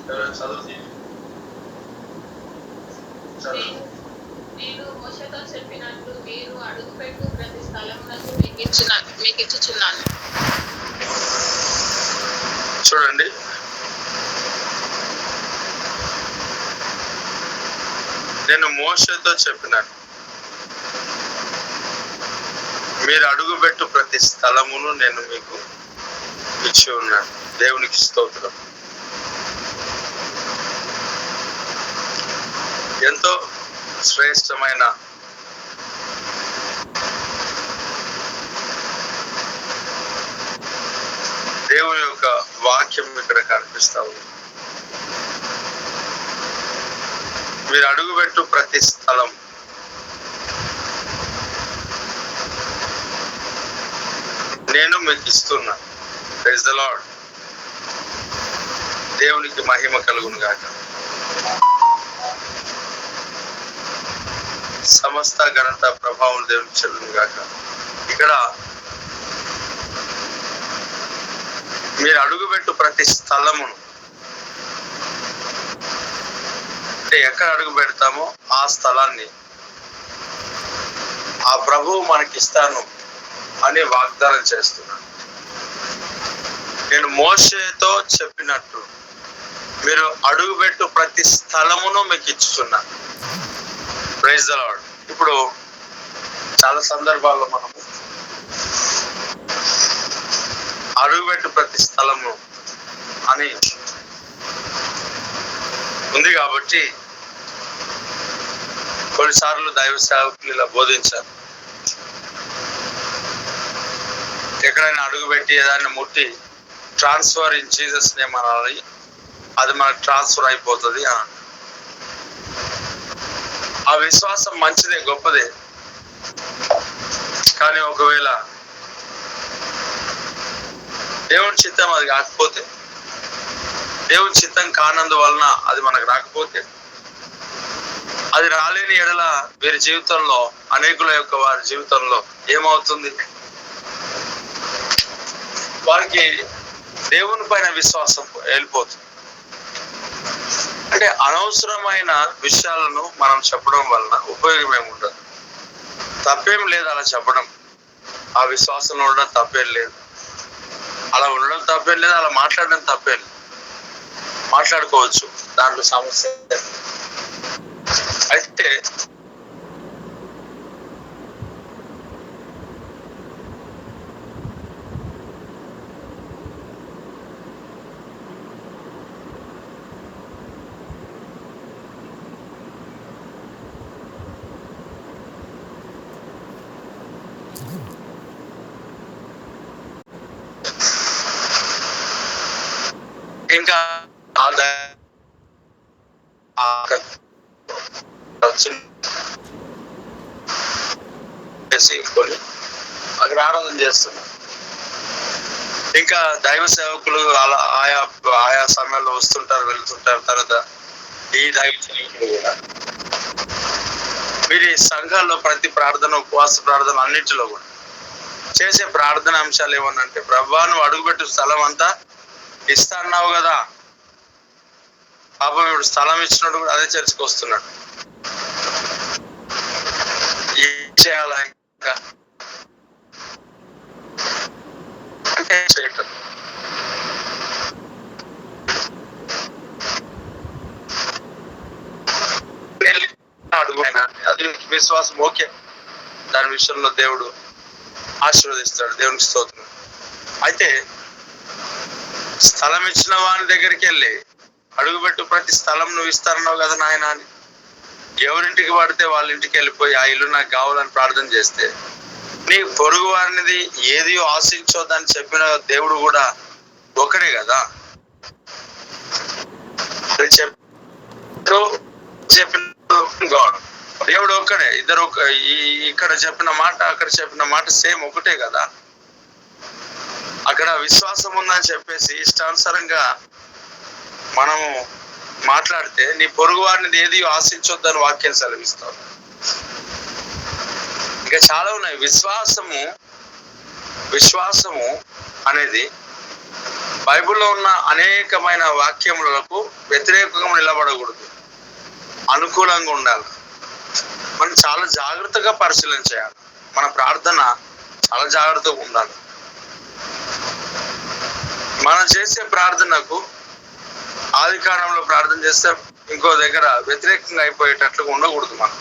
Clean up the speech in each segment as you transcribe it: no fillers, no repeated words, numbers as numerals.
నేను మోషేతో చెప్పినట్లు మీరు అడుగుపెట్టు ప్రతి స్థలమునకు మీకు ఇచ్చుచున్నాను. చూడండి, నేను మోషేతో చెప్పినాను, మీరు అడుగుపెట్టు ప్రతి స్థలమును నేను మీకు ఇచ్చి ఉన్నాను. దేవునికి స్తోత్రం. ఎంతో శ్రేష్టమైన దేవుని యొక్క వాక్యం ఇక్కడ కనిపిస్తా ఉంది. మీరు అడుగుపెట్టు ప్రతి స్థలం నేను మీకు ఇస్తున్నా. Praise the Lord. దేవునికి మహిమ కలుగును గాక. సమస్త ఘనత ప్రభావం దేవునికి చెల్లును గాక. ఇక్కడ మీరు అడుగుపెట్టు ప్రతి స్థలమును అంటే ఎక్కడ అడుగు పెడతామో ఆ స్థలాన్ని ఆ ప్రభువు మనకిస్తాను అని వాగ్దానం చేస్తున్నాను. నేను మోషేతో చెప్పినట్టు మీరు అడుగుపెట్టు ప్రతి స్థలమును మీకు ఇచ్చుచున్నా. Praise the lord. ఇప్పుడు చాలా సందర్భాల్లో మనము అడుగుపెట్టు ప్రతి స్థలము అని ఉంది కాబట్టి కొన్నిసార్లు దైవ సేవకులు ఇలా బోధించారు. ఎక్కడైనా అడుగుపెట్టి ఏదైనా ముట్టి ట్రాన్స్ఫర్ ఇన్ జీసస్ నేమ్ అనాలి, అది మనకు ట్రాన్స్ఫర్ అయిపోతుంది అని. ఆ విశ్వాసం మంచిదే, గొప్పదే. కానీ ఒకవేళ దేవుని చిత్తం అది కాకపోతే, దేవుని చిత్తం కానందువలన అది మనకు రాకపోతే, అది రాలేని ఎడల వీరి జీవితంలో, అనేకుల యొక్క వారి జీవితంలో ఏమవుతుంది? వారికి దేవుని పైన విశ్వాసం వెళ్ళిపోతుంది. అంటే అనవసరమైన విషయాలను మనం చెప్పడం వలన ఉపయోగం ఏమి ఉండదు. తప్పేం లేదు అలా చెప్పడం, ఆ విశ్వాసంలో ఉండడం తప్పేం లేదు, అలా ఉండడం తప్పేం లేదు, అలా మాట్లాడడం తప్పేం లేదు. మాట్లాడుకోవచ్చు, దాంట్లో సమస్య. అయితే ఇంకా అక్కడ ఆరాధన చేస్తున్నారు. ఇంకా దైవ సేవకులు అలా ఆయా ఆయా సమయాల్లో వస్తుంటారు, వెళ్తుంటారు. తర్వాత ఈ దైవ సేవకులు కూడా వీరి సంఘాల్లో ప్రతి ప్రార్థన, ఉపవాస ప్రార్థన అన్నింటిలో కూడా చేసే ప్రార్థన అంశాలు ఏమన్నంటే, ప్రభువా నువ్వు అడుగుపెట్టు స్థలం అంతా ఇస్తా అన్నావు కదా. పాపం ఇప్పుడు స్థలం ఇచ్చినట్టు కూడా అదే చర్చకు వస్తున్నాడు. ఏం చేయాలా ఇంకా అంటే చేయటం. అది విశ్వాసం, ఓకే, దాని విషయంలో దేవుడు ఆశీర్వదిస్తాడు. దేవునికి స్తోత్రం. అయితే స్థలం ఇచ్చిన వాని దగ్గరికి వెళ్ళి అడుగుపెట్టు ప్రతి స్థలం నువ్వు ఇస్తారన్నావు కదా నాయన అని ఎవరింటికి పడితే వాళ్ళ ఇంటికి వెళ్ళిపోయి ఆ ఇల్లు నాకు కావాలని ప్రార్థన చేస్తే, నీ పొరుగు వారినిది ఏది ఆశించొద్దని చెప్పిన దేవుడు కూడా ఒకడే కదా. చెప్పిన దేవుడు ఒక్కడే. ఇద్దరు ఇక్కడ చెప్పిన మాట అక్కడ చెప్పిన మాట సేమ్ ఒకటే కదా. అక్కడ విశ్వాసం ఉందని చెప్పేసి ఇష్టానుసారంగా మనము మాట్లాడితే నీ పొరుగు వారిని ఏది ఆశించొద్దని వాక్యం సెలవిస్తాం. ఇంకా చాలా ఉన్నాయి. విశ్వాసము అనేది బైబిల్లో ఉన్న అనేకమైన వాక్యములకు వ్యతిరేకంగా నిలబడకూడదు, అనుకూలంగా ఉండాలి. మనం చాలా జాగ్రత్తగా పరిశీలన చేయాలి. మన ప్రార్థన చాలా జాగ్రత్తగా ఉండాలి. మనం చేసే ప్రార్థనకు ఆది కాలంలో ప్రార్థన చేస్తే ఇంకో దగ్గర వ్యతిరేకంగా అయిపోయేటట్లుగా ఉండకూడదు మనం.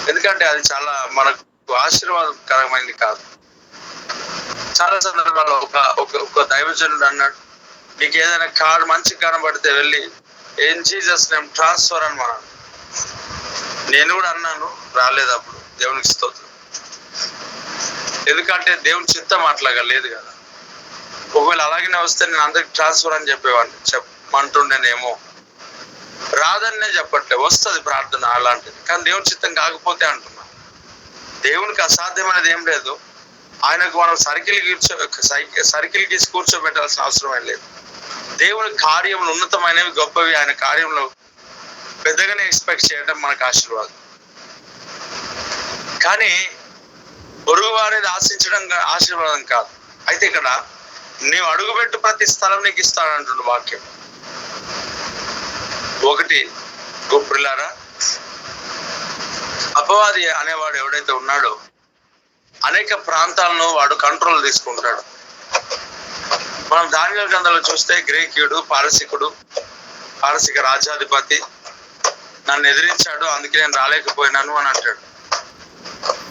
ఎందుకంటే అది చాలా మనకు ఆశీర్వాదకరమైనది కాదు. చాలా సందర్భాల్లో ఒక దైవజనుడు అన్నాడు, నీకు ఏదైనా కారు మంచి కనబడితే వెళ్ళి ఇన్ జీసస్ నేమ్ ట్రాన్స్ఫర్ అని మనం. నేను కూడా అన్నాను, రాలేదు అప్పుడు. దేవునికి స్తోత్రం. ఎందుకంటే దేవుని చిత్తం అట్లాగా లేదు కదా. ఒకవేళ అలాగనే వస్తే నేను అందరికి ట్రాన్స్ఫర్ అని చెప్పేవాడిని, చెప్పమంటుండేనేమో. రాదనే చెప్పట్లే, వస్తుంది ప్రార్థన అలాంటిది. కానీ దేవుని చిత్తం కాకపోతే అంటున్నా. దేవునికి అసాధ్యమైనది ఏం లేదు. ఆయనకు మనం సర్కిల్ గీసి కూర్చోబెట్టాల్సిన అవసరం ఏం లేదు. దేవుని కార్యములు ఉన్నతమైనవి, గొప్పవి. ఆయన కార్యంలో పెద్దగానే ఎక్స్పెక్ట్ చేయడం మనకు ఆశీర్వాదం. కానీ పొరుగు వారిని ఆశించడం ఆశీర్వాదం కాదు. అయితే ఇక్కడ నీవు అడుగుపెట్టు ప్రతి స్థలం నీకు ఇస్తానంటుండు వాక్యం. ఒకటి గొప్పలారా, అపవాది అనేవాడు ఎవడైతే ఉన్నాడో అనేక ప్రాంతాలను వాడు కంట్రోల్ తీసుకుంటాడు. మనం దానియేలు గ్రంథంలో చూస్తే గ్రీకుడు, పారసిక రాజ్యాధిపతి నన్ను ఎదిరించాడు, అందుకే నేను రాలేకపోయినాను అని అంటాడు.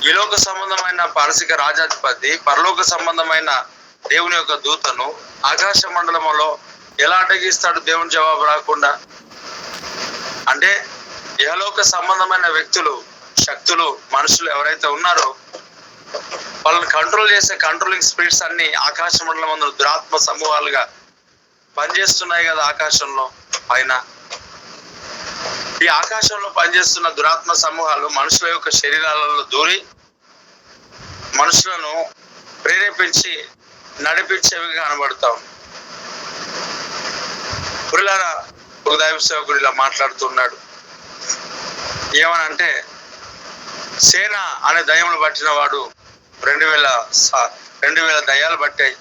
ఈలోక సంబంధమైన పారసిక రాజాధిపతి పరలోక సంబంధమైన దేవుని యొక్క దూతను ఆకాశ మండలంలో ఎలా అడ్డగిస్తాడు దేవుని జవాబు రాకుండా? అంటే ఇహలోక సంబంధమైన వ్యక్తులు, శక్తులు, మనుషులు ఎవరైతే ఉన్నారో వాళ్ళని కంట్రోల్ చేసే కంట్రోలింగ్ స్పిరిట్స్ అన్ని ఆకాశ మండలం దురాత్మ సమూహాలుగా పనిచేస్తున్నాయి కదా ఆకాశంలో పైన. ఈ ఆకాశంలో పనిచేస్తున్న దురాత్మ సమూహాలు మనుషుల యొక్క శరీరాలలో దూరి మనుషులను ప్రేరేపించి నడిపించేవి కనబడతాం. పురులారా, ఒక దైవ సేవకుడు ఇలా మాట్లాడుతున్నాడు. ఏమనంటే, సేన అనే దయ్యములు పట్టిన వాడు 2000 దయ్యాలు పట్టాయి.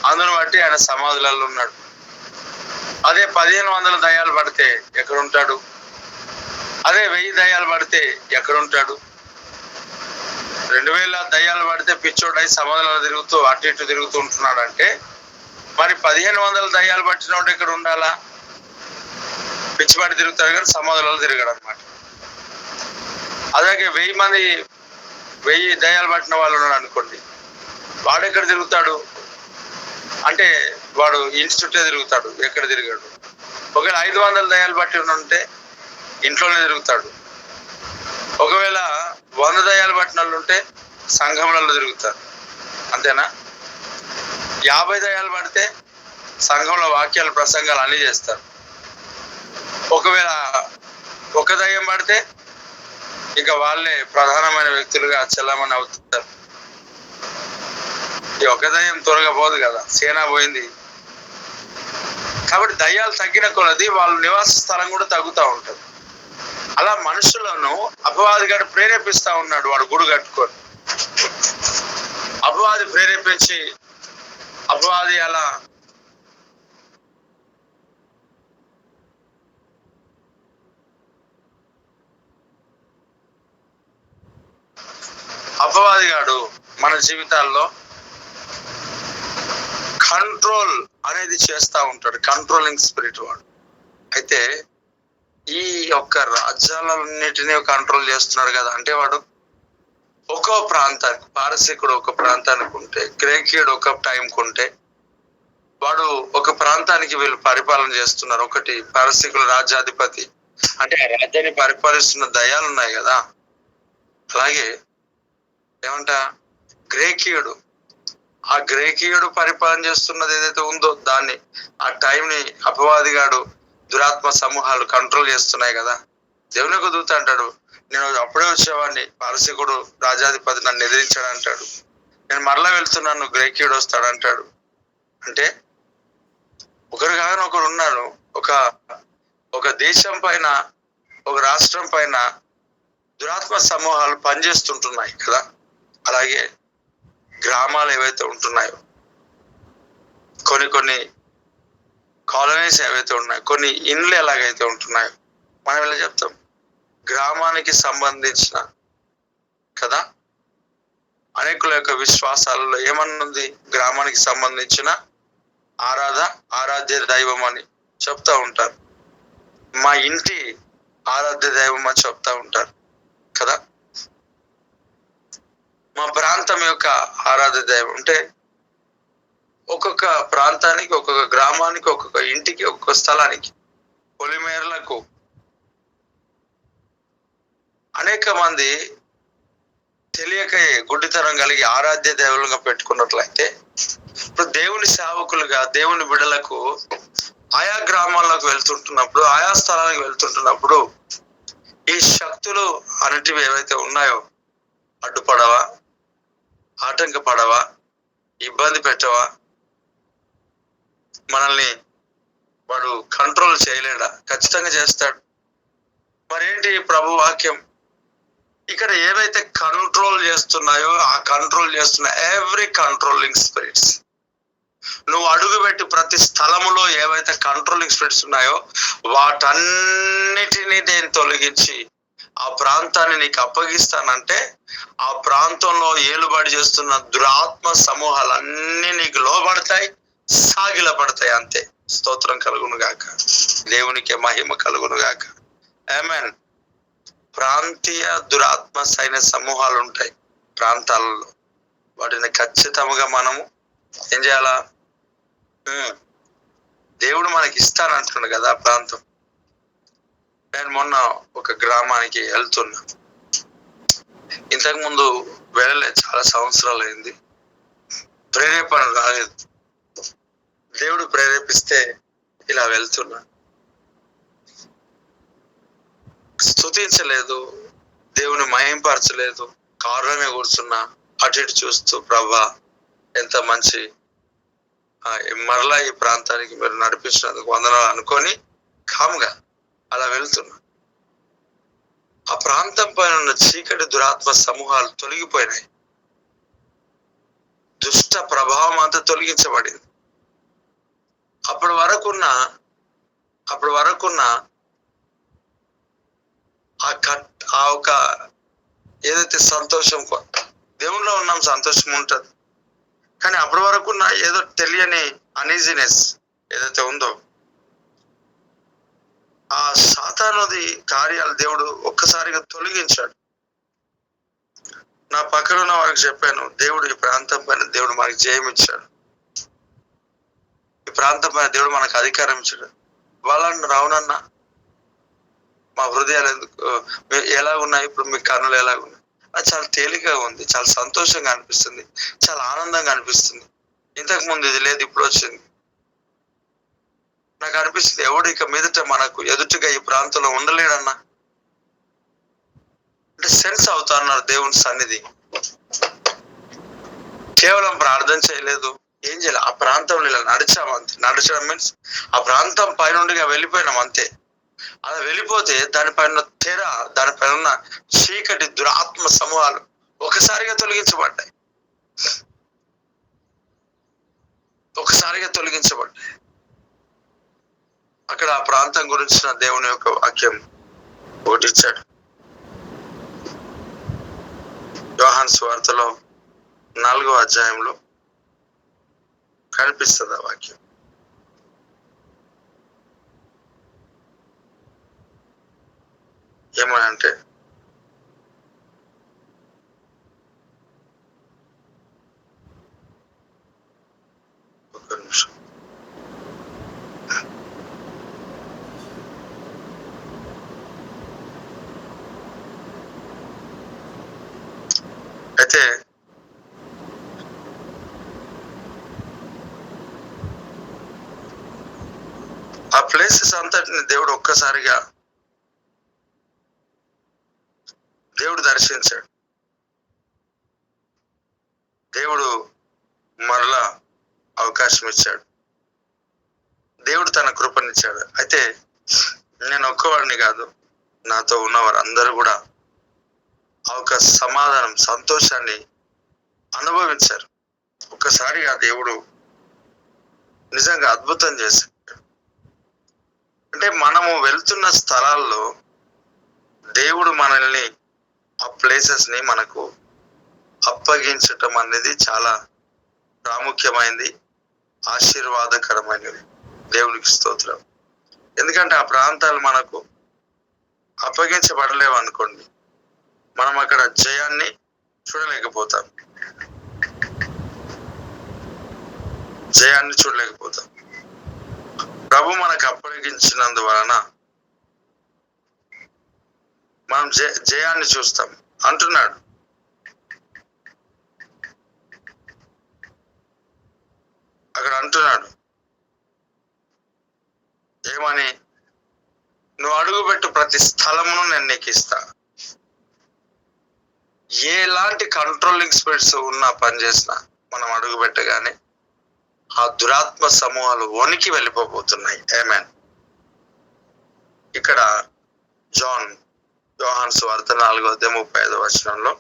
అందును బట్టి ఆయన సమాధులలో ఉన్నాడు. అదే 1500 దయ్యాలు పడితే ఎక్కడుంటాడు? అదే 1000 దయ్యాలు పడితే ఎక్కడుంటాడు? 2000 దయ్యాలు పడితే పిచ్చోడై సమాధులలో తిరుగుతూ అటు ఇటు తిరుగుతూ ఉంటున్నాడు అంటే, మరి 1500 దయ్యాలు పట్టినోడు ఇక్కడ ఉండాలా? పిచ్చిపాటి తిరుగుతాడు కానీ సమాధులలో తిరగడు అనమాట. అలాగే 1000 దయ్యాలు పట్టిన వాళ్ళు ఉన్నాడు అనుకోండి, వాడు ఎక్కడ తిరుగుతాడు అంటే వాడు ఇన్స్టిట్యూటే తిరుగుతాడు, ఎక్కడ తిరిగాడు. ఒకవేళ 500 దయ్యాలు పట్టి ఉంటే ఇంట్లోనే తిరుగుతాడు. ఒకవేళ 100 దయ్యాలు పట్టిన వాళ్ళు ఉంటే సంఘంలో తిరుగుతారు. అంతేనా? 50 దయ్యాలు పడితే సంఘంలో వాక్యాలు, ప్రసంగాలు అన్నీ చేస్తారు. ఒకవేళ ఒక దయ్యం పడితే ఇక వాళ్ళే ప్రధానమైన వ్యక్తులుగా చెల్లమని అవుతారు. ఈ ఒక దయ్యం త్వరగా పోదు కదా, సేన పోయింది. కాబట్టి దయ్యాలు తగ్గిన కొలది వాళ్ళ నివాస స్థలం కూడా తగ్గుతూ ఉంటుంది. అలా మనుషులను అపవాదిగాడు ప్రేరేపిస్తా ఉన్నాడు. వాడు గుడి కట్టుకొని అపవాది ప్రేరేపించి అపవాది అలా అపవాదిగాడు మన జీవితాల్లో కంట్రోల్ అనేది చేస్తూ ఉంటాడు, కంట్రోలింగ్ స్పిరిట్ వాడు. అయితే ఈ యొక్క రాజ్యాలన్నిటినీ కంట్రోల్ చేస్తున్నాడు కదా. అంటే వాడు ఒక్కో ప్రాంతానికి, పారసీకుడు ఒక ప్రాంతానికి ఉంటే, గ్రీకుడు ఒక టైంకి ఉంటే, వాడు ఒక ప్రాంతానికి వీళ్ళు పరిపాలన చేస్తున్నారు. ఒకటి పారసీకుల రాజ్యాధిపతి అంటే ఆ రాజ్యాన్ని పరిపాలిస్తున్న దయ్యాలు ఉన్నాయి కదా. అలాగే ఏమంట గ్రీకుడు, ఆ గ్రీకుడు పరిపాలన చేస్తున్నది ఏదైతే ఉందో దాన్ని, ఆ టైంని అపవాదిగాడు, దురాత్మ సమూహాలు కంట్రోల్ చేస్తున్నాయి కదా. దేవుని యొక్క దూత అంటాడు, నేను అప్పుడే వచ్చేవాడిని, పారసీకుడు రాజాధిపతి నన్ను ఎదిరించాడు అంటాడు. నేను మరలా వెళ్తున్నాను, గ్రీకుడు వస్తాడు అంటాడు. అంటే ఒకరు కాదని ఒకరు ఉన్నారు. ఒక దేశం పైన, ఒక రాష్ట్రం పైన దురాత్మ సమూహాలు పనిచేస్తుంటున్నాయి కదా. అలాగే గ్రామాలు ఏవైతే ఉంటున్నాయో కొన్ని కాలనీస్ ఏవైతే ఉన్నాయో, కొన్ని ఇండ్లు ఎలాగైతే ఉంటున్నాయో మనం ఇలా చెప్తాం, గ్రామానికి సంబంధించిన కదా అనేకుల యొక్క విశ్వాసాలలో ఏమన్నుంది, గ్రామానికి సంబంధించిన ఆరాధ్య దైవం అని చెప్తా ఉంటారు. మా ఇంటి ఆరాధ్య దైవం అని చెప్తా ఉంటారు కదా. మా ప్రాంతం యొక్క ఆరాధ్య దైవం అంటే ఒక్కొక్క ప్రాంతానికి, ఒక్కొక్క గ్రామానికి, ఒక్కొక్క ఇంటికి, ఒక్కొక్క స్థలానికి, పొలిమేరలకు అనేక మంది తెలియక గుడ్డితనం కలిగి ఆరాధ్య దేవులుగా పెట్టుకున్నట్లయితే, ఇప్పుడు దేవుని సేవకులుగా దేవుని బిడ్డలకు ఆయా గ్రామాలకు వెళ్తుంటున్నప్పుడు, ఆయా స్థలాలకు వెళ్తుంటున్నప్పుడు ఈ శక్తులు అనేటివి ఏవైతే ఉన్నాయో అడ్డుపడవా, ఆటంకపడవా, ఇబ్బంది పెట్టవా, మనల్ని వాడు కంట్రోల్ చేయలేడా? ఖచ్చితంగా చేస్తాడు. మరేంటి ప్రభు వాక్యం ఇక్కడ ఏవైతే కంట్రోల్ చేస్తున్నాయో, ఆ కంట్రోల్ చేస్తున్న ఎవ్రీ కంట్రోలింగ్ స్పిరిట్స్, నువ్వు అడుగుపెట్టి ప్రతి స్థలములో ఏవైతే కంట్రోలింగ్ స్పిరిట్స్ ఉన్నాయో వాటన్నిటినీ నేను తొలగించి ఆ ప్రాంతాన్ని నీకు అప్పగిస్తానంటే, ఆ ప్రాంతంలో ఏలుబడి చేస్తున్న దురాత్మ సమూహాలన్నీ నీకు లోబడతాయి, సాగిలపడతాయి. అంతే. స్తోత్రం కలుగును గాక, దేవునికి మహిమ కలుగును గాక. ఆమేన్. ప్రాంతీయ దురాత్మ సైన్య సమూహాలు ఉంటాయి ప్రాంతాలలో. వాటిని ఖచ్చితంగా మనము ఏం చేయాలా? దేవుడు మనకి ఇస్తానంటున్నాడు కదా ఆ ప్రాంతం. నేను మొన్న ఒక గ్రామానికి వెళ్తున్నా. ఇంతకు ముందు వెళ్ళలేదు, చాలా సంవత్సరాలు అయింది. ప్రేరేపణ రాలేదు. దేవుడు ప్రేరేపిస్తే ఇలా వెళ్తున్నా. స్తుతించలేదు, దేవుని మహింపరచలేదు, కారులోనే కూర్చున్నా, అటు ఇటు చూస్తూ ప్రభా ఎంత మంచి, మరలా ఈ ప్రాంతానికి మీరు నడిపించినందుకు వందనాలు అనుకొని కామ్గా అలా వెళ్తున్నా. ఆ ప్రాంతం పైన ఉన్న చీకటి దురాత్మ సమూహాలు తొలగిపోయినాయి. దుష్ట ప్రభావం అంతా తొలగించబడింది. అప్పటి వరకున్న ఆ ఒక ఏదైతే సంతోషం, దేవునిలో ఉన్నాం, సంతోషం ఉంటుంది. కానీ అప్పటి వరకున్న ఏదో తెలియని అనీజినెస్ ఏదైతే ఉందో, ఆ సాతానుది కార్యాలు దేవుడు ఒక్కసారిగా తొలగించాడు. నా పక్కన ఉన్న వారికి చెప్పాను, దేవుడు ఈ ప్రాంతం పైన దేవుడు మనకి జయం ఇచ్చాడు, ఈ ప్రాంతం పైన దేవుడు మనకు అధికారం ఇచ్చాడు. వాళ్ళన్న రావునన్నా మా హృదయాలు ఎందుకు ఎలా ఉన్నాయి, ఇప్పుడు మీ కన్నులు ఎలా ఉన్నాయి? అది చాలా తేలికగా ఉంది, చాలా సంతోషంగా అనిపిస్తుంది, చాలా ఆనందంగా అనిపిస్తుంది. ఇంతకు ముందు ఇది లేదు, ఇప్పుడు వచ్చింది. నాకు అనిపిస్తుంది ఎవడు ఇక మీదట మనకు ఎదుటిగా ఈ ప్రాంతంలో ఉండలేడన్నా. అంటే సెన్స్ అవుతా అన్నారు దేవుని సన్నిధి. కేవలం ప్రార్థన చేయలేదు, ఏం చేయాలి, ఆ ప్రాంతంలో ఇలా నడిచాం అంతే. నడిచడం మీన్స్ ఆ ప్రాంతం పైనుండిగా వెళ్ళిపోయినాం అంతే. అలా వెళ్ళిపోతే దానిపైన తెర, దానిపైన ఉన్న చీకటి దురాత్మ సమూహాలు ఒకసారిగా తొలగించబడ్డాయి. అక్కడ ఆ ప్రాంతం గురించిన దేవుని యొక్క వాక్యం ఒకటి ఇచ్చాడు. యోహాను సువార్తలో 4వ అధ్యాయంలో కనిపిస్తుంది ఆ వాక్యం. ఏమనంటే, ఒక్క నిమిషం, అయితే ఆ ప్లేసెస్ అంతటిని దేవుడు ఒక్కసారిగా దర్శించాడు. దేవుడు మరలా అవకాశం ఇచ్చాడు, దేవుడు తన కృపనిచ్చాడు. అయితే నేను ఒక్కవాడిని కాదు, నాతో ఉన్నవారు అందరూ కూడా ఆ ఒక సమాధానం, సంతోషాన్ని అనుభవించారు. ఒక్కసారిగా దేవుడు నిజంగా అద్భుతం చేశాడు. అంటే మనము వెళ్తున్న స్థలాల్లో దేవుడు మనల్ని ఆ ప్లేసెస్ ని మనకు అప్పగించటం అనేది చాలా ప్రాముఖ్యమైనది, ఆశీర్వాదకరమైనది. దేవునికి స్తోత్రం. ఎందుకంటే ఆ ప్రాంతాలు మనకు అప్పగించబడలేవు అనుకోండి, మనం అక్కడ జయాన్ని చూడలేకపోతాం, జయాన్ని చూడలేకపోతాం. ప్రభు మనకు అప్పగించినందువలన మనం జయాన్ని చూస్తాం అంటున్నాడు. అక్కడ అంటున్నాడు ఏమని, నువ్వు అడుగుపెట్టు ప్రతి స్థలమును నేను నీకు ఇస్తా. ఎలాంటి కంట్రోలింగ్ స్పిరిట్స్ ఉన్నా పనిచేసినా మనం అడుగు పెట్టగానే ఆ దురాత్మ సమూహాలు వణికి వెళ్ళిపోబోతున్నాయి. ఆమేన్. ఇక్కడ యోహాను సువార్త 4:35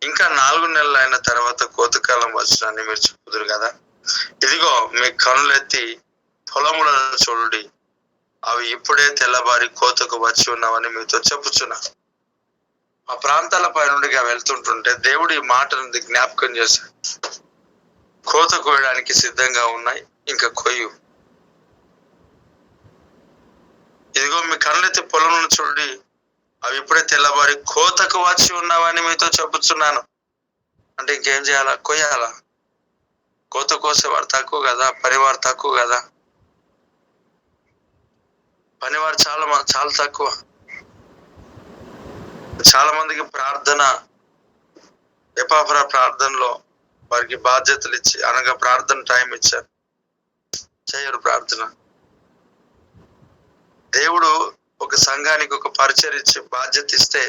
ఇంకా 4 నెలలు అయిన తర్వాత కోతకాలం వచ్చునని మీరు చెప్పుదురు కదా. ఇదిగో మీ కనులెత్తి పొలములను చూడుడి, అవి ఇప్పుడే తెల్లబారి కోతకు వచ్చి ఉన్నావని మీతో చెప్పుచున్నా. ఆ ప్రాంతాల పై నుండిగా వెళ్తుంటుంటే దేవుడు ఈ మాటను జ్ఞాపకం చేశాడు. కోత కోయడానికి సిద్ధంగా ఉన్నాయి, ఇంకా కొయ్యు. ఇదిగో మీ కళ్ళెత్తి పొలంను చూడండి, అవి ఇప్పుడే తెల్లబారి కోతకు వచ్చి ఉన్నావని మీతో చెప్పుచున్నాను. అంటే ఇంకేం చేయాలా? కొయ్యాలా? కోత కోసేవారు తక్కువ కదా, పనివారు తక్కువ కదా. పనివారు చాలా తక్కువ. చాలా మందికి ప్రార్థన, ఎపాఫ్రా ప్రార్థనలో వారికి బాధ్యతలు ఇచ్చి, అనగా ప్రార్థన టైం ఇచ్చారు, చేయరు ప్రార్థన. దేవుడు ఒక సంఘానికి ఒక పరిచయం ఇచ్చి బాధ్యత ఇస్తే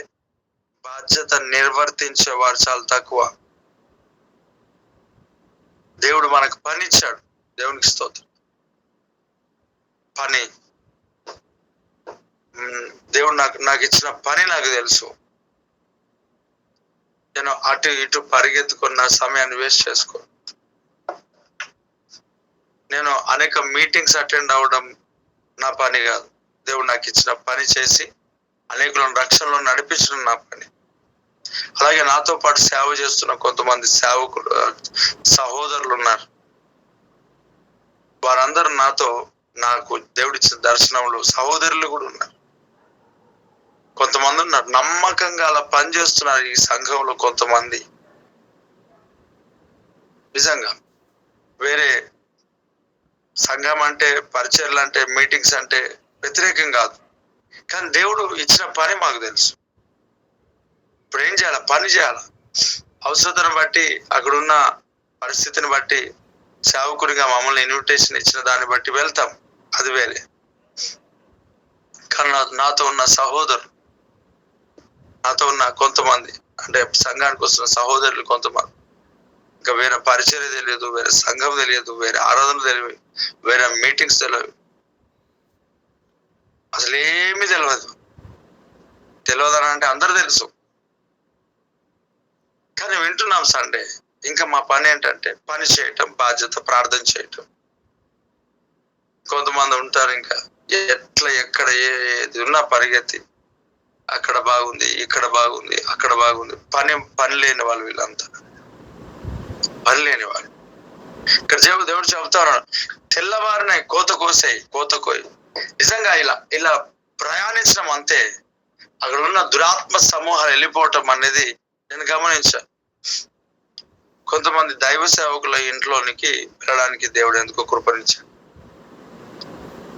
బాధ్యత నిర్వర్తించే వారు చాలా తక్కువ. దేవుడు మనకు పని ఇచ్చాడు, దేవునికి స్తోత్రం. పని దేవుడు నాకు ఇచ్చిన పని నాకు తెలుసు. నేను అటు ఇటు పరిగెత్తుకున్న సమయాన్ని వేస్ట్ చేసుకో. నేను అనేక మీటింగ్స్ అటెండ్ అవ్వడం నా పని కాదు. దేవుడు నాకు ఇచ్చిన పని చేసి అనేకులను రక్షణలో నడిపించడం నా పని. అలాగే నాతో పాటు సేవ చేస్తున్న కొంతమంది సేవకులు, సహోదరులు ఉన్నారు. వారందరూ నాకు దేవుడిచ్చిన దర్శనంలో సహోదరులు కూడా ఉన్నారు. కొంతమంది ఉన్నారు నమ్మకంగా అలా పనిచేస్తున్నారు ఈ సంఘంలో. కొంతమంది నిజంగా వేరే సంఘం అంటే, పరిచర్లు అంటే, మీటింగ్స్ అంటే వ్యతిరేకం కాదు, కానీ దేవుడు ఇచ్చిన పని మాకు తెలుసు. ఇప్పుడు ఏం చేయాలి? పని చేయాలి. అవసరతను బట్టి, అక్కడున్న పరిస్థితిని బట్టి, సేవకునిగా మమ్మల్ని ఇన్విటేషన్ ఇచ్చిన దాన్ని బట్టి వెళ్తాం, అది వేరే. కానీ నాతో ఉన్న సహోదరులు, నాతో ఉన్న కొంతమంది, అంటే సంఘానికి వస్తున్న సహోదరులు కొంతమంది, ఇంకా వేరే పరిచర్య తెలియదు, వేరే సంఘం తెలియదు, వేరే ఆరాధన తెలియదు, వేరే మీటింగ్స్ తెలియదు, అసలు ఏమీ తెలియదని అంటే అందరూ తెలుసు, కానీ వింటున్నాం సండే. ఇంకా మా పని ఏంటంటే పని చేయటం, బాధ్యత, ప్రార్థన చేయటం. కొంతమంది ఉంటారు ఇంకా ఎక్కడ ఏది ఉన్నా పరిగెత్తి, అక్కడ బాగుంది, ఇక్కడ బాగుంది, అక్కడ బాగుంది. పని లేని వాళ్ళు, వీళ్ళంతా పని లేని వాళ్ళు. ఇక్కడ దేవుడు చెబుతారు, తెల్లవారిన కోత కోయి. నిజంగా ఇలా ప్రయాణించడం అంతే. అక్కడ ఉన్న దురాత్మ సమూహాలు వెళ్ళిపోవటం అనేది నేను గమనించాను. కొంతమంది దైవ సేవకుల ఇంట్లోనికి వెళ్ళడానికి దేవుడు ఎందుకో కృపణించాడు.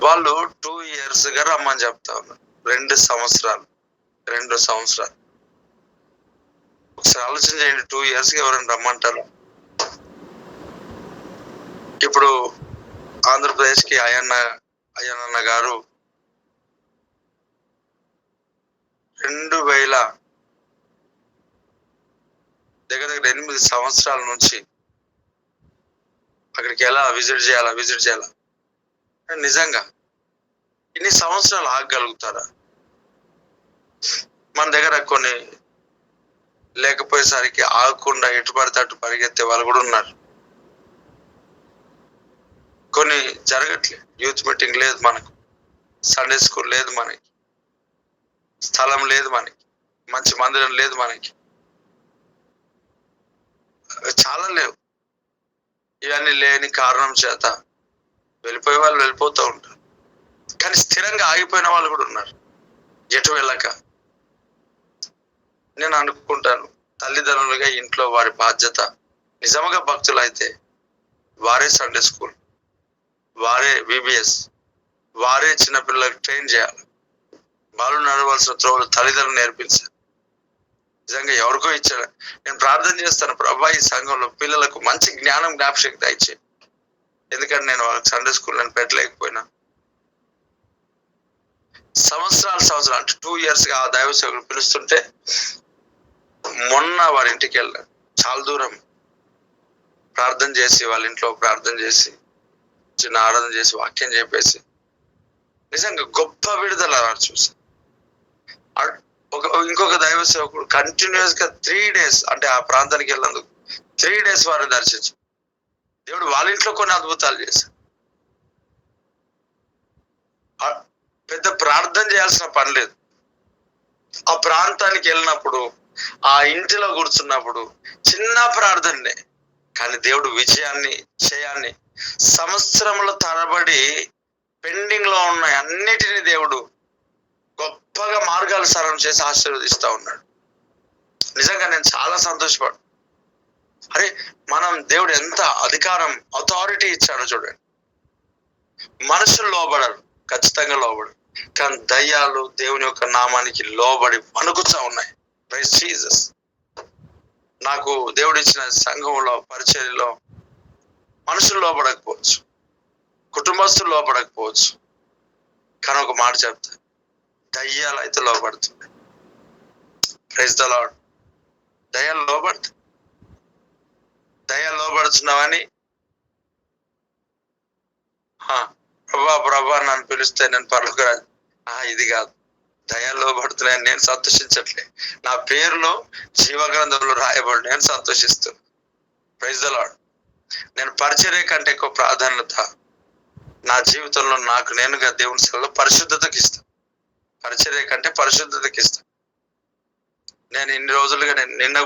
వాళ్ళు 2 years రమ్మని చెప్తా ఉన్నారు. 2 సంవత్సరాలు. ఒకసారి ఆలోచన చేయండి, 2 years ఎవరైనా రమ్మంటారు? ఇప్పుడు ఆంధ్రప్రదేశ్కి అయ్యన్న గారు 2000 దగ్గర 8 సంవత్సరాల నుంచి అక్కడికి ఎలా విజిట్ చేయాలా? నిజంగా ఇన్ని సంవత్సరాలు ఆగగలుగుతారా? మన దగ్గర కొన్ని లేకపోయేసరికి ఆగకుండా ఎటు పడితే అటు పరిగెత్తే వాళ్ళు కూడా ఉన్నారు. కొన్ని జరగట్లేదు. యూత్ మీటింగ్ లేదు మనకు, సండే స్కూల్ లేదు మనకి, స్థలం లేదు మనకి, మంచి మందిరం లేదు మనకి, చాలా లేవు. ఇవన్నీ లేని కారణం చేత వెళ్ళిపోయే వాళ్ళు వెళ్ళిపోతూ ఉంటారు. కానీ స్థిరంగా ఆగిపోయిన వాళ్ళు కూడా ఉన్నారు, ఎటు వెళ్ళక. నేను అనుకుంటాను, తల్లిదండ్రులుగా ఇంట్లో వారి బాధ్యత, నిజంగా భక్తులు అయితే వారే సండే స్కూల్, వారే విబిఎస్, వారే చిన్నపిల్లలకు ట్రైన్ చేయాలి. వాళ్ళు నడవలసిన త్రోవలు తల్లిదండ్రులు నేర్పించాలి. నిజంగా ఎవరికో ఇచ్చాడు. నేను ప్రార్థన చేస్తాను, ప్రభా ఈ సంఘంలో పిల్లలకు మంచి జ్ఞానం జ్ఞాపశక్తి దయచే. ఎందుకంటే నేను వాళ్ళకి సండే స్కూల్ నేను పెట్టలేకపోయినా, సంవత్సరాలు అంటే 2 years గా ఆ దైవ సేవకులు పిలుస్తుంటే మొన్న వారి ఇంటికి వెళ్ళాను. చాలా దూరం ప్రార్థన చేసి, వాళ్ళ ఇంట్లో ప్రార్థన చేసి, చిన్న ఆరాధన చేసి, వాక్యం చెప్పేసి నిజంగా గొప్ప విడుదల చూసి. ఇంకొక దైవ సేవకుడు కంటిన్యూస్ గా 3 days అంటే ఆ ప్రాంతానికి వెళ్ళినందుకు 3 days వారిని దర్శించు. దేవుడు వాళ్ళ ఇంట్లో కొన్ని అద్భుతాలు చేశాడు. పెద్ద ప్రార్థన చేయాల్సిన పని లేదు. ఆ ప్రాంతానికి వెళ్ళినప్పుడు, ఆ ఇంటిలో కూర్చున్నప్పుడు చిన్న ప్రార్థనే, కానీ దేవుడు విజయాన్ని జయాన్ని సంవత్సరముల తరబడి పెండింగ్ లో ఉన్న అన్నిటినీ దేవుడు గొప్పగా మార్గాలు సరళం చేసి ఆశీర్వదిస్తా ఉన్నాడు. నిజంగా నేను చాలా సంతోషపడు. అరే మనం దేవుడు ఎంత అధికారం అథారిటీ ఇచ్చాడో చూడండి. మనుషులు లోబడరు, ఖచ్చితంగా లోబడరు, కానీ దయ్యాలు దేవుని యొక్క నామానికి లోబడి వణుకుతా ఉన్నాయి. Praise Jesus. నాకు దేవుడు ఇచ్చిన సంఘంలో పరిచర్యలో మనుషులు లోబడకపోవచ్చు, కుటుంబస్తులు లోబడకపోవచ్చు, కానీ ఒక మాట చెప్తా, దయ్యాలు అయితే లోబడుతుంది. Praise the lord. దయ్యాలు లోబడుతుంది. దయ్యాలు లోబడుతున్నావని ప్రభా నన్ను పిలిస్తే నేను పర్లోకరాజు, ఇది కాదు. దయ్యాలు లోబడుతున్నాయని నేను సంతోషించట్లే. నా పేరులో జీవగ్రంథంలో రాయబడి నేను సంతోషిస్తున్నాను. Praise the Lord. నేను పరిచర్య కంటే ఎక్కువ ప్రాధాన్యత నా జీవితంలో నాకు నేనుగా దేవుని సేవలో పరిశుద్ధతకి ఇస్తాను. పరిచర్య కంటే పరిశుద్ధతకి ఇస్తాను. నేను ఇన్ని రోజులుగా నిన్న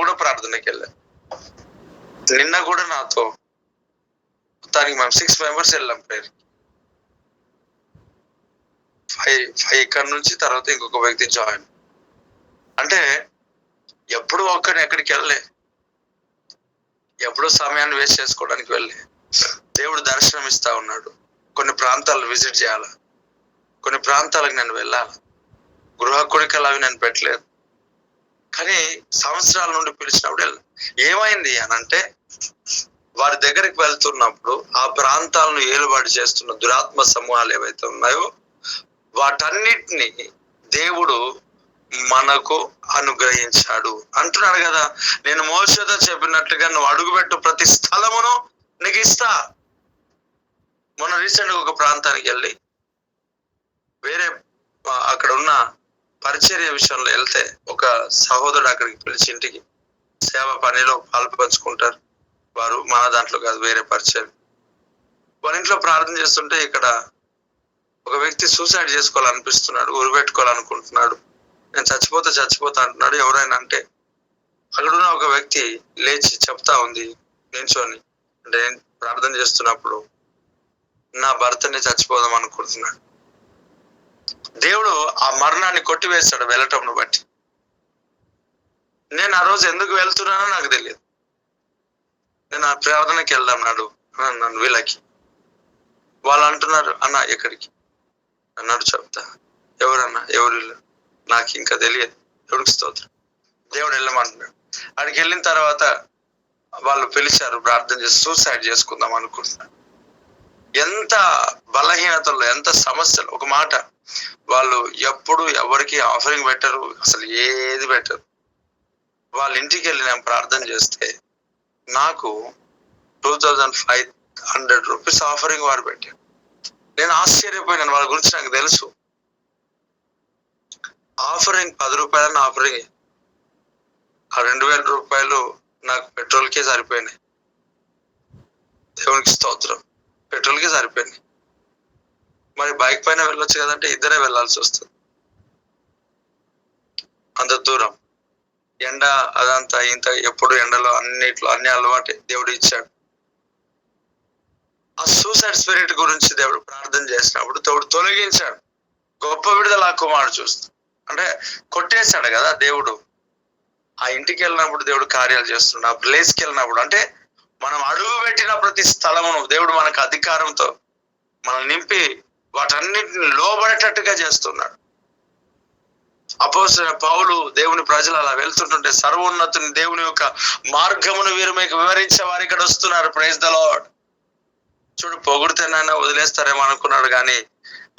కూడా ప్రార్థనకి వెళ్ళాను. నిన్న కూడా నాతో మొత్తానికి మేము 6 members వెళ్ళాం ప్రేయర్. 5 ఇక్కడ నుంచి, తర్వాత ఇంకొక వ్యక్తి జాయిన్. అంటే ఎప్పుడు ఎక్కడికి వెళ్ళలే, ఎప్పుడూ సమయాన్ని వేస్ట్ చేసుకోవడానికి వెళ్ళే. దేవుడు దర్శనం ఇస్తా ఉన్నాడు. కొన్ని ప్రాంతాలు విజిట్ చేయాలి, కొన్ని ప్రాంతాలకు నేను వెళ్ళాలి. గృహ కోరికలు అవి నేను పెట్టలేదు, కానీ సంవత్సరాల నుండి పిలిచినప్పుడు వెళ్ళాను. ఏమైంది అని అంటే, వారి దగ్గరికి వెళ్తున్నప్పుడు ఆ ప్రాంతాలను ఏలుబడి చేస్తున్న దురాత్మ సమూహాలు ఏవైతే ఉన్నాయో వాటన్నిటిని దేవుడు మనకు అనుగ్రహించాడు అంటున్నాడు కదా. నేను మోషేతో చెప్పినట్లుగా నువ్వు అడుగుపెట్టు ప్రతి స్థలమును నీకు ఇస్తా. మొన్న రీసెంట్గా ఒక ప్రాంతానికి వెళ్ళి వేరే అక్కడ ఉన్న పరిచర్య విషయంలో వెళ్తే ఒక సహోదరుడు అక్కడికి పిలిచి ఇంటికి సేవ పనిలో పాల్పంచుకుంటారు. వారు మన దాంట్లో కాదు, వేరే పరిచయం. వాళ్ళ ఇంట్లో ప్రార్థన చేస్తుంటే ఇక్కడ ఒక వ్యక్తి సూసైడ్ చేసుకోవాలనిపిస్తున్నాడు, ఉరిపెట్టుకోవాలనుకుంటున్నాడు. నేను చచ్చిపోతా అంటున్నాడు. ఎవరైనా అంటే అక్కడున్న ఒక వ్యక్తి లేచి చెప్తా ఉంది నించొని, అంటే నేను ప్రార్థన చేస్తున్నప్పుడు నా భర్తని చచ్చిపోదాం అనుకుంటున్నాడు. దేవుడు ఆ మరణాన్ని కొట్టివేస్తాడు వెళ్ళటంను బట్టి. నేను ఆ రోజు ఎందుకు వెళ్తున్నానో నాకు తెలియదు. నేను ఆ ప్రార్థనకి వెళ్దాం నన్ను వీళ్ళకి. వాళ్ళు అంటున్నారు, అన్న ఎక్కడికి అన్నాడు. చెప్తా. ఎవరన్నా? ఎవరు? నాకు ఇంకా తెలియదు. ఎవరికి స్తోత్రం. దేవుడు వెళ్ళమంటున్నాడు. అక్కడికి వెళ్ళిన తర్వాత వాళ్ళు పిలిచారు, ప్రార్థన చేసి సూసైడ్ చేసుకుందాం అనుకుంటున్నాడు. ఎంత బలహీనతలో, ఎంత సమస్యలు. ఒక మాట, వాళ్ళు ఎప్పుడు ఎవరికి ఆఫరింగ్ పెట్టరు, అసలు ఏది పెట్టరు. వాళ్ళ ఇంటికి వెళ్ళి నేను ప్రార్థన చేస్తే నాకు 2500 rupees ఆఫరింగ్ వారు పెట్టారు. నేను ఆశ్చర్యపోయినాను. వాళ్ళ గురించి నాకు తెలుసు. ఆఫరింగ్ 10 రూపాయలని ఆఫరింగ్. ఆ 2000 రూపాయలు నాకు పెట్రోల్కే సరిపోయినాయి. దేవునికి స్తోత్రం. పెట్రోల్కి సరిపోయింది. మరి బైక్ పైన వెళ్ళొచ్చు కదంటే ఇద్దరే వెళ్ళాల్సి వస్తుంది. అంత దూరం ఎండ అదంతా ఇంత ఎప్పుడు ఎండలో అన్నిట్లో అన్ని అలవాటే దేవుడు ఇచ్చాడు. ఆ సూసైడ్ స్పిరిట్ గురించి దేవుడు ప్రార్థన చేసినప్పుడు దేవుడు తొలగించాడు. గొప్ప విడుదల ఆ కుమారుడు చూస్తూ అంటే కొట్టేశాడు కదా దేవుడు. ఆ ఇంటికి వెళ్ళినప్పుడు దేవుడు కార్యాలు చేస్తున్నాడు. ఆ ప్లేస్కి వెళ్ళినప్పుడు అంటే మనం అడుగు పెట్టిన ప్రతి స్థలమును దేవుడు మనకు అధికారంతో మనం నింపి వాటన్నిటిని లోబడేటట్టుగా చేస్తున్నాడు. అపోస్తలుడైన పౌలు దేవుని ప్రజలు అలా వెళ్తుంటుంటే సర్వోన్నతుని దేవుని యొక్క మార్గమును వీరు మీకు వివరించే వారు ఇక్కడ వస్తున్నారు. Praise the Lord. చూడు, పొగుడితేనైనా వదిలేస్తారేమో అనుకున్నాడు, కానీ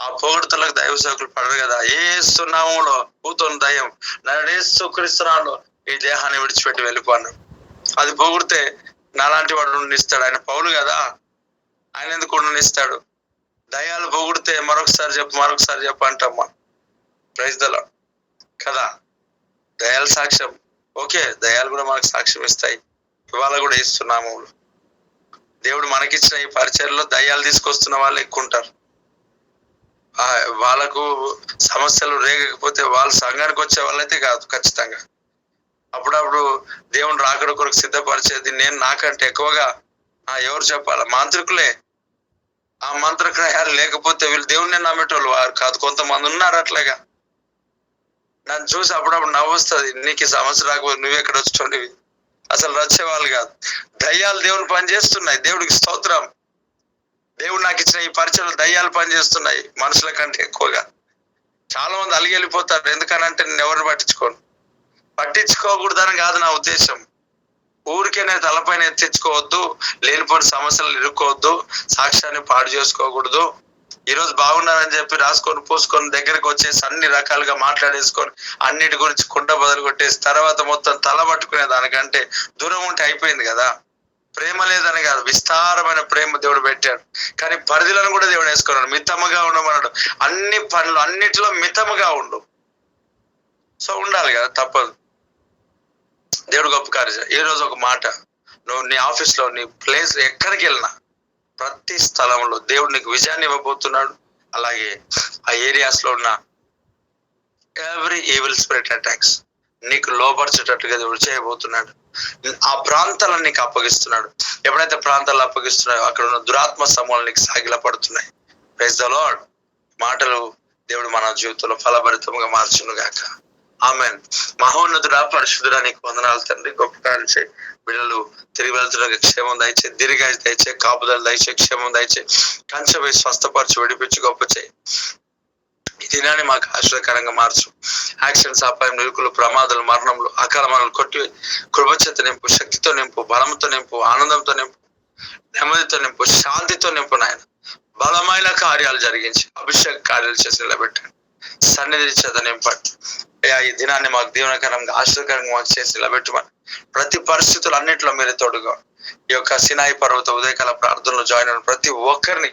ఆ పొగుడుతలకు దైవ సేవకులు పడరు కదా. యేసు నామములో కూతుని దయ్యం నరేసు క్రీస్తునామములో ఈ దేహాన్ని విడిచిపెట్టి వెళ్ళిపోన్నాడు. అది పొగిడితే నాలాంటి వాడు ఉండిస్తాడు. ఆయన పౌలు కదా, ఆయన ఎందుకు ఉండిస్తాడు? దయ్యాలు పొగిడితే మరొకసారి చెప్పు అంటమ్మా. ప్రైజ్ ద లార్డ్ కదా. దయాల సాక్ష్యం ఓకే, దయాలు కూడా మనకు సాక్ష్యం ఇస్తాయి. ఇవాళ కూడా ఇస్తున్నాము. దేవుడు మనకిచ్చిన ఈ పరిచర్లో దయ్యాలు తీసుకొస్తున్న వాళ్ళు ఎక్కువ ఉంటారు. వాళ్ళకు సమస్యలు రేగకపోతే వాళ్ళు సంఘానికి వచ్చే వాళ్ళైతే కాదు ఖచ్చితంగా. అప్పుడప్పుడు దేవుని రాకడ కొరకు సిద్ధపరిచేది నేను నాకంటే ఎక్కువగా ఎవరు చెప్పాలి? మాంత్రికులే. ఆ మంత్రక్రయాలు లేకపోతే వీళ్ళు దేవుణ్ణి నమ్మేటోళ్ళు వారు కాదు. కొంతమంది ఉన్నారు అట్లాగా. నన్ను చూసి అప్పుడప్పుడు నవ్వు వస్తుంది. నీకు ఈ సమస్య రాకపోతే నువ్వెక్కడ వచ్చేటోడివి? అసలు వచ్చేవాళ్ళు కాదు. దయ్యాలు దేవుని పని చేస్తున్నాయి. దేవుడికి స్తోత్రం. దేవుడు నాకు ఇచ్చిన ఈ పరిచయలు దయ్యాలు పని చేస్తున్నాయి మనుషుల కంటే ఎక్కువగా. చాలా మంది అలిగి వెళ్ళిపోతారు. ఎందుకనంటే నేను ఎవరిని పట్టించుకోకూడదని కాదు నా ఉద్దేశం. ఊరికే నేను తలపైన ఎత్తించుకోవద్దు, లేనిపోయిన సమస్యలు ఇరుక్కోవద్దు, సాక్ష్యాన్ని పాడు చేసుకోకూడదు. ఈరోజు బాగున్నారని చెప్పి రాసుకొని పూసుకొని దగ్గరికి వచ్చేసి అన్ని రకాలుగా మాట్లాడేసుకొని అన్నిటి గురించి కుండ బదులు కొట్టేసి తర్వాత మొత్తం తల పట్టుకునే దానికంటే దూరం ఉంటే అయిపోయింది కదా. ప్రేమ లేదని కాదు, విస్తారమైన ప్రేమ దేవుడు పెట్టాడు. కానీ పరిధిలను కూడా దేవుడు వేసుకున్నాడు. మితముగా ఉండమన్నాడు. అన్ని పనులు అన్నిటిలో మితముగా ఉండు. సో ఉండాలి కదా, తప్పదు. దేవుడు గొప్ప కార్యం. ఈ రోజు ఒక మాట, నువ్వు నీ ఆఫీస్లో నీ ప్లేస్ ఎక్కడికి వెళ్ళినా ప్రతి స్థలంలో దేవుడు నీకు విజయాన్ని ఇవ్వబోతున్నాడు. అలాగే ఆ ఏరియాస్ లో ఉన్న ఎవ్రీ ఈవిల్ స్పిరిట్ అటాక్స్ నీకు లోపరిచేటట్టుగా దేవుడు చేయబోతున్నాడు. ఆ ప్రాంతాలను నీకు అప్పగిస్తున్నాడు. ఎప్పుడైతే ప్రాంతాలు అప్పగిస్తున్నాయో అక్కడ ఉన్న దురాత్మ సమూహాలు నీకు సాగిల పడుతున్నాయి. Praise the Lord. మాటలు దేవుడు మన జీవితంలో ఫలభరితంగా మార్చును గాక. ఆమెన్. మహోన్నతుడా, పరిశుద్ధుడా, నీకు వందనాలు తండ్రి. గొప్ప కార్యం చేయి. బిడ్డలు తిరిగి వెళ్తున్న క్షేమం దయచే, దీర్ఘాయుష్ దయచే, కాపుదల దయచే, క్షేమం దయచే, కంచె వేసి స్వస్థపరచు, విడిపించి గొప్ప చేయి. ఈ దినాన్ని మాకు ఆశ్చర్యకరంగా మార్చు. యాక్సిడెంట్స్, అపాయం, నిరుకులు, ప్రమాదాలు, మరణములు, అకాల మరణాలు కొట్టి కృపచేత నింపు, శక్తితో నింపు, బలంతో నింపు, ఆనందంతో నింపు, నెమ్మదితో నింపు, శాంతితో నింపు. నాయన బలమైన కార్యాలు జరిగించి అభిషేక కార్యాలు చేసి నిలబెట్టండి. సన్నిధి చేత నింపండి. ఈ దినాన్ని మాకు దీవెనకరంగా ఆశ్చర్యకరంగా మాకు చేసి నిలబెట్టమని ప్రతి పరిస్థితులు అన్నింటిలో మీరు తోడుగా ఈ యొక్క సినాయి పర్వత ఉదయకాల ప్రార్థనలో జాయిన్ అయిన ప్రతి ఒక్కరిని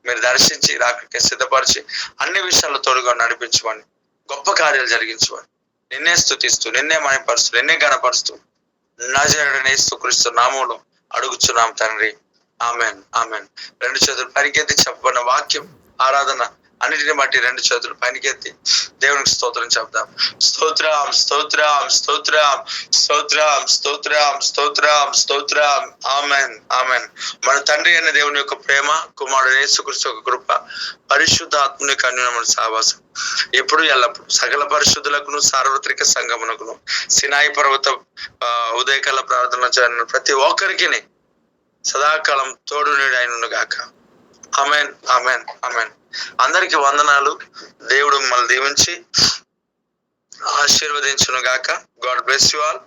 మీరు దర్శించి రాకడికి సిద్ధపరిచి అన్ని విషయాల్లో తోడుగా నడిపించమని, గొప్ప కార్యాలు జరిగించమని నిన్నే స్తుతిస్తూ, నిన్నే మహిమపరుస్తూ, నిన్నే గణపరుస్తూ నజరేయుడైన యేసుక్రీస్తు నామములో అడుగుచున్నాం తండ్రి. Amen, amen. రెండు చేతులు పైకెత్తి చెప్పబడిన వాక్యం, ఆరాధన అన్నిటిని బట్టి రెండు చేతులు పైకెత్తి దేవునికి స్తోత్రం చెప్దాం. స్తోత్రం, స్తోత్రం, స్తోత్రం, స్తోత్రం, స్తోత్రం, స్తోత్రం, స్తోత్రం. Amen, amen. మన తండ్రి అయిన దేవుని యొక్క ప్రేమ, కుమారుడు యేసుక్రీస్తు యొక్క కృప, పరిశుద్ధ ఆత్మని కన్యముల సహవాసం ఎప్పుడు ఎల్లప్పుడు సకల పరిశుద్ధులకును సార్వత్రిక సంగమునకును సినాయి పర్వత ఉదయకాల ప్రార్థన చేసిన ప్రతి ఒక్కరికి సదాకాలం తోడు నీడైనను గాక. Amen, amen, amen. అందరికి వందనాలు. దేవుడు మిమ్మల్ని దీవించి ఆశీర్వదించును గాక. God bless you all.